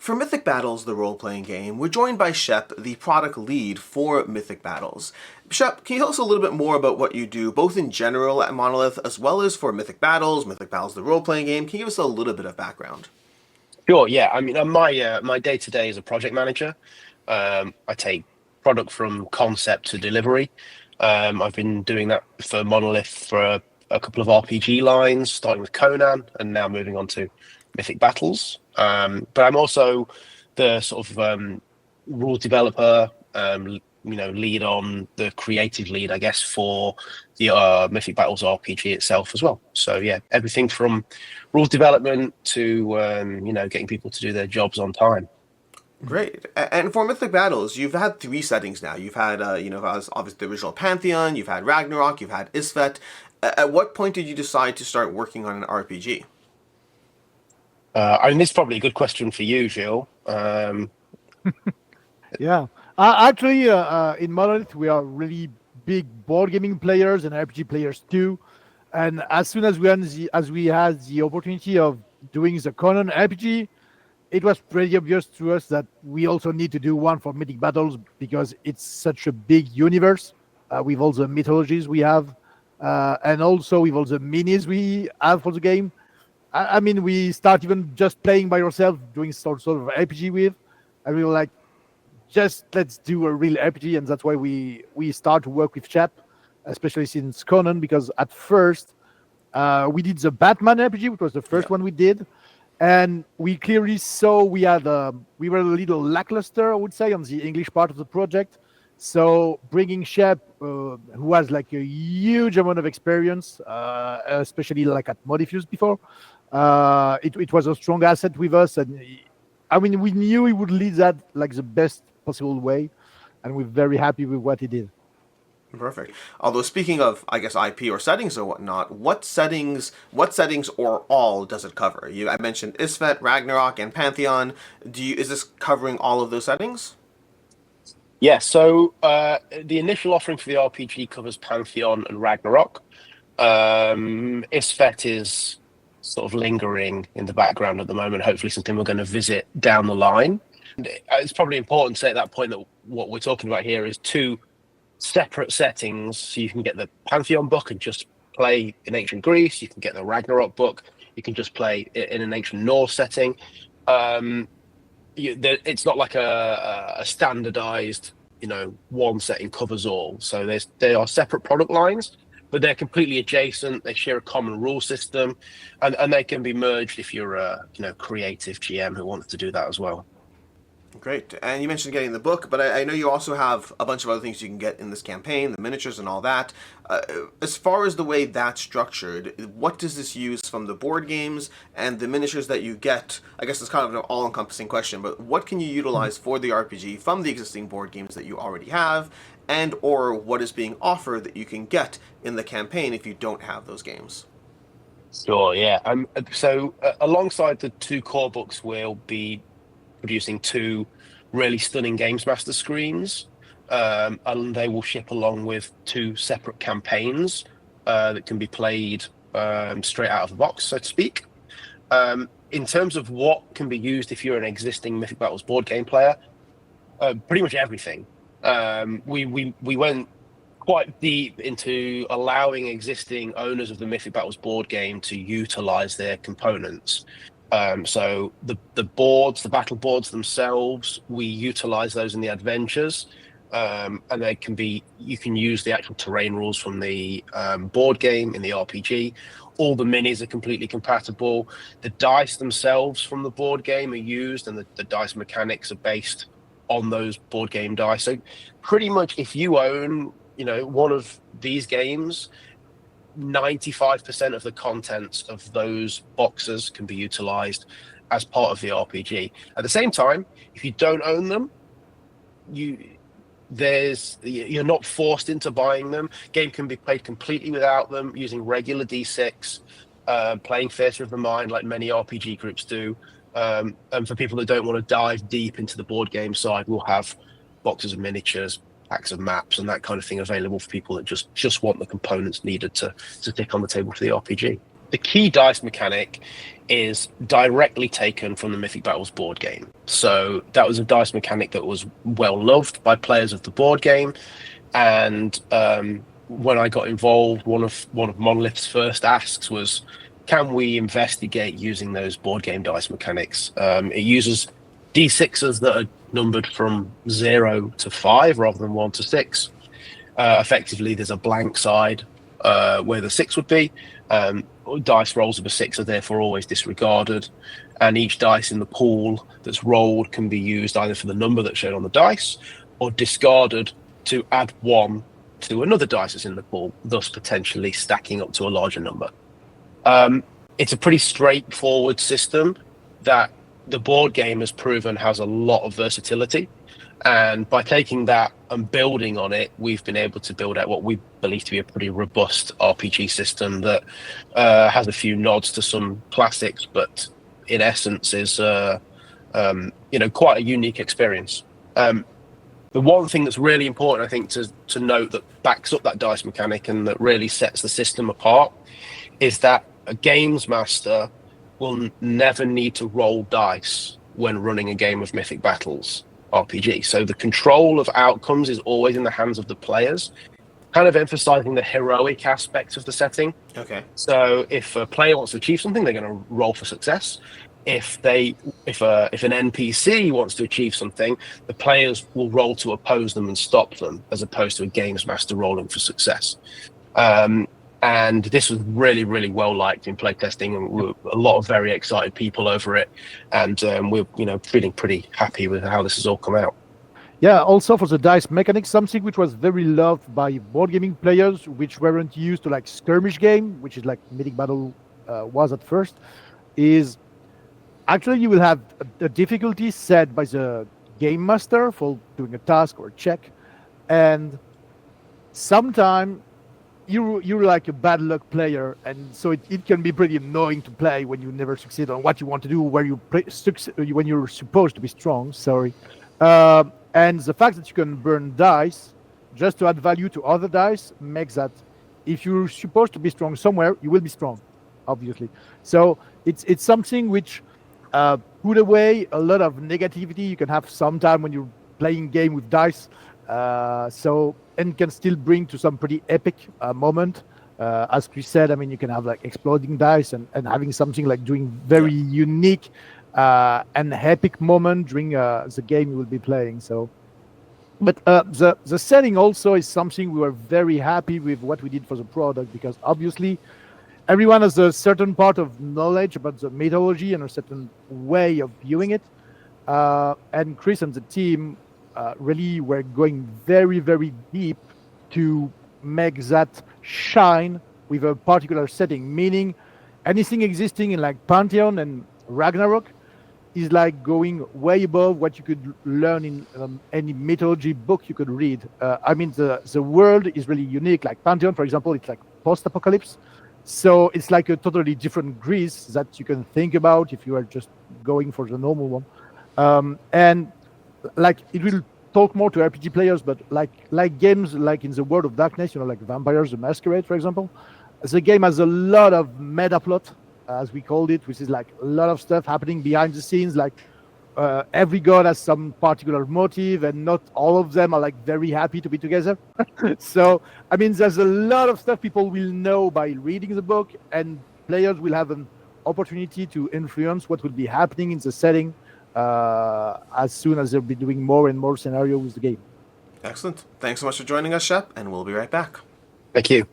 For Mythic Battles, the role-playing game, we're joined by Shep, the product lead for Mythic Battles. Shep, can you tell us a little bit more about what you do, both in general at Monolith, as well as for Mythic Battles, the role-playing game? Can you give us a little bit of background? Sure, yeah. I mean, my day-to-day is a project manager. I take product from concept to delivery. I've been doing that for Monolith for a couple of RPG lines, starting with Conan and now moving on to Mythic Battles. But I'm also the sort of rule developer, lead on the creative lead, I guess, for the Mythic Battles RPG itself as well. So yeah, everything from rule development to getting people to do their jobs on time. Great. And for Mythic Battles, you've had three settings now. You've had, obviously the original Pantheon, you've had Ragnarok, you've had Isfet. At what point did you decide to start working on an RPG? I mean, this is probably a good question for you, Gilles. Yeah. Actually, in Monolith, we are really big board gaming players and RPG players too. And as soon as we had the opportunity of doing the Conan RPG, it was pretty obvious to us that we also need to do one for Mythic Battles because it's such a big universe with all the mythologies we have, and also with all the minis we have for the game. I mean, we start even just playing by yourself, doing sort of RPG with, and we were like, just let's do a real RPG, and that's why we start to work with Chap, especially since Conan, because at first we did the Batman RPG, which was the first one we did, and we clearly saw we were a little lackluster, I would say, on the English part of the project. So bringing Shep, who has like a huge amount of experience, especially like at Modifuse before, it was a strong asset with us, and I mean we knew he would lead that like the best possible way, and we're very happy with what he did. Perfect. Although speaking of, I guess, IP or settings or whatnot, what settings or all does it cover? I mentioned Isfet, Ragnarok, and Pantheon. Is this covering all of those settings? Yeah. So the initial offering for the RPG covers Pantheon and Ragnarok. Isfet is sort of lingering in the background at the moment. Hopefully, something we're going to visit down the line. And it's probably important to say at that point that what we're talking about here is two separate settings. So you can get the Pantheon book and just play in ancient Greece. You can get the Ragnarok book. You can just play in an ancient Norse setting. It's not like a standardized, one setting covers all. So they are separate product lines, but they're completely adjacent. They share a common rule system, and they can be merged if you're a creative GM who wants to do that as well. Great. And you mentioned getting the book, but I know you also have a bunch of other things you can get in this campaign, the miniatures and all that. As far as the way that's structured, what does this use from the board games and the miniatures that you get? I guess it's kind of an all-encompassing question, but what can you utilize for the RPG from the existing board games that you already have, and or what is being offered that you can get in the campaign if you don't have those games? Sure, yeah. So alongside the two core books, we'll be producing two really stunning Games Master screens, and they will ship along with two separate campaigns that can be played straight out of the box, so to speak. In terms of what can be used if you're an existing Mythic Battles board game player, pretty much everything. We went quite deep into allowing existing owners of the Mythic Battles board game to utilize their components. So the boards, the battle boards themselves, we utilize those in the adventures, and you can use the actual terrain rules from the board game in the RPG. All the minis are completely compatible. The dice themselves from the board game are used, and the dice mechanics are based on those board game dice. So pretty much if you own, one of these games, 95% of the contents of those boxes can be utilized as part of the RPG. At the same time, if you don't own them, you're not forced into buying them. Game can be played completely without them, using regular D6, playing Theatre of the Mind like many RPG groups do. And for people that don't want to dive deep into the board game side, we'll have boxes of miniatures, packs of maps, and that kind of thing available for people that just want the components needed to stick on the table for the RPG. the key dice mechanic is directly taken from the Mythic Battles board game. So that was a dice mechanic that was well loved by players of the board game. And when I got involved, one of Monolith's first asks was, can we investigate using those board game dice mechanics? It uses D6s that are numbered from 0 to 5 rather than 1 to 6. Effectively, there's a blank side where the 6 would be. Dice rolls of a 6 are therefore always disregarded, and each dice in the pool that's rolled can be used either for the number that's shown on the dice or discarded to add 1 to another dice that's in the pool, thus potentially stacking up to a larger number. It's a pretty straightforward system that the board game has proven has a lot of versatility. And by taking that and building on it, we've been able to build out what we believe to be a pretty robust RPG system that has a few nods to some classics, but in essence is quite a unique experience. The one thing that's really important, I think, to note that backs up that dice mechanic and that really sets the system apart is that a games master will never need to roll dice when running a game of Mythic Battles RPG. So the control of outcomes is always in the hands of the players, kind of emphasizing the heroic aspect of the setting. Okay. So if a player wants to achieve something, they're going to roll for success. If an NPC wants to achieve something, the players will roll to oppose them and stop them, as opposed to a games master rolling for success. And this was really, really well liked in playtesting, and a lot of very excited people over it. And we're, feeling pretty happy with how this has all come out. Yeah, also for the dice mechanics, something which was very loved by board gaming players, which weren't used to like skirmish game, which is like Mythic Battle was at first, is actually you will have a difficulty set by the game master for doing a task or a check, and sometimes you're like a bad luck player, and so it can be pretty annoying to play when you never succeed on what you want to do, where when you're supposed to be strong. And the fact that you can burn dice just to add value to other dice makes that if you're supposed to be strong somewhere, you will be strong, obviously. So it's something which put away a lot of negativity you can have sometime when you're playing game with dice. And can still bring to some pretty epic moment. As Chris said, I mean, you can have like exploding dice and having something like doing very unique and epic moment during the game you will be playing. So, but the setting also is something we were very happy with what we did for the product, because obviously everyone has a certain part of knowledge about the mythology and a certain way of viewing it. And Chris and the team really were going very, very deep to make that shine with a particular setting, meaning anything existing in like Pantheon and Ragnarok is like going way above what you could learn in any mythology book you could read. I mean, the world is really unique. Like Pantheon, for example, it's like post-apocalypse. So it's like a totally different Greece that you can think about if you are just going for the normal one. And like it will talk more to RPG players, but like games like in the World of Darkness, like Vampires the Masquerade, for example, the game has a lot of meta plot, as we called it, which is like a lot of stuff happening behind the scenes. Like every god has some particular motive, and not all of them are like very happy to be together. So I mean, there's a lot of stuff people will know by reading the book, and players will have an opportunity to influence what will be happening in the setting as soon as they'll be doing more and more scenario with the game. Excellent. Thanks so much for joining us, Shep, and we'll be right back. Thank you.